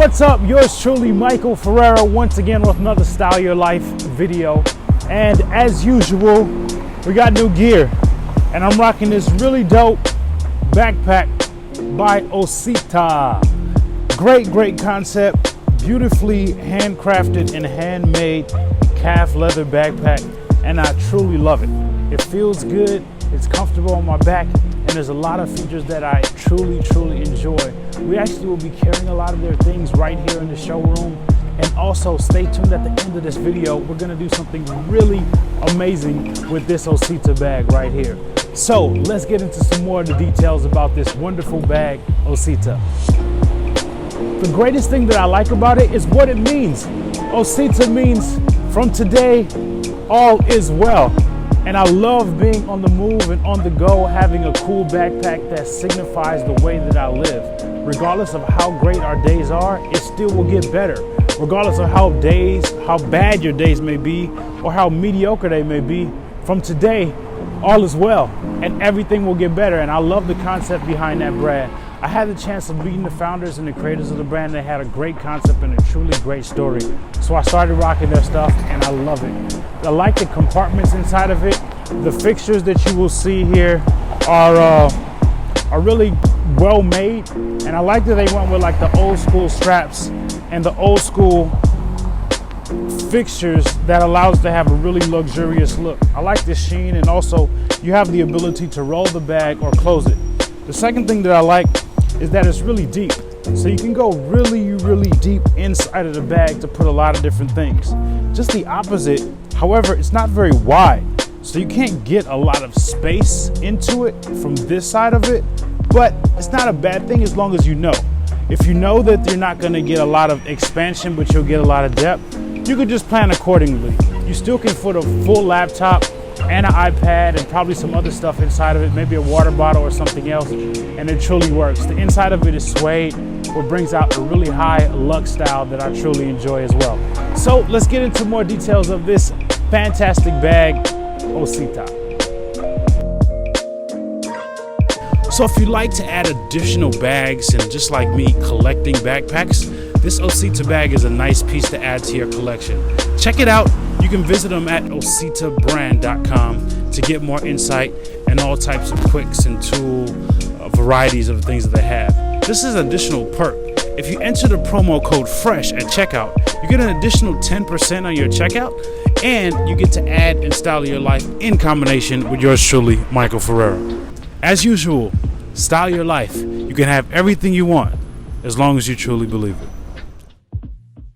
What's up? Yours truly, Michael Ferrera, once again with another Style Your Life video. And as usual, we got new gear. And I'm rocking this really dope backpack by OSITA. Great concept, beautifully handcrafted and handmade calf leather backpack. And I truly love it. It feels good, it's comfortable on my back, and there's a lot of features that I truly enjoy. We actually will be carrying a lot of their things right here in the showroom. And also stay tuned at the end of this video. We're gonna do something really amazing with this OSITA bag right here. So let's get into some more of the details about this wonderful bag, OSITA. The greatest thing that I like about it is what it means. OSITA means from today, all is well. And I love being on the move and on the go, having a cool backpack that signifies the way that I live. Regardless of how great our days are, it still will get better. Regardless of how bad your days may be, or how mediocre they may be, from today, all is well, and everything will get better. And I love the concept behind that brand. I had the chance of meeting the founders and the creators of the brand. They had a great concept and a truly great story. So I started rocking their stuff, and I love it. I like the compartments inside of it. The fixtures that you will see here are really well made, and I like that they went with like the old school straps and the old school fixtures that allows to have a really luxurious look. I like the sheen, and also you have the ability to roll the bag or close it. The second thing that I like is that it's really deep. So you can go really deep inside of the bag to put a lot of different things. Just the opposite, however, it's not very wide. So you can't get a lot of space into it from this side of it, but it's not a bad thing as long as you know. If you know that you're not gonna get a lot of expansion, but you'll get a lot of depth, you could just plan accordingly. You still can put a full laptop and an iPad and probably some other stuff inside of it, maybe a water bottle or something else, and it truly works. The inside of it is suede, what brings out a really high luxe style that I truly enjoy as well. So let's get into more details of this fantastic bag, OSITA. So if you like to add additional bags and just like me collecting backpacks, this OSITA bag is a nice piece to add to your collection. Check it out. You can visit them at OSITAbrand.com to get more insight and all types of quicks and tool varieties of things that they have. This is an additional perk. If you enter the promo code FRESH at checkout, you get an additional 10% on your checkout, and you get to add and style your life in combination with yours truly, Michael Ferrera. As usual, style your life. You can have everything you want as long as you truly believe it.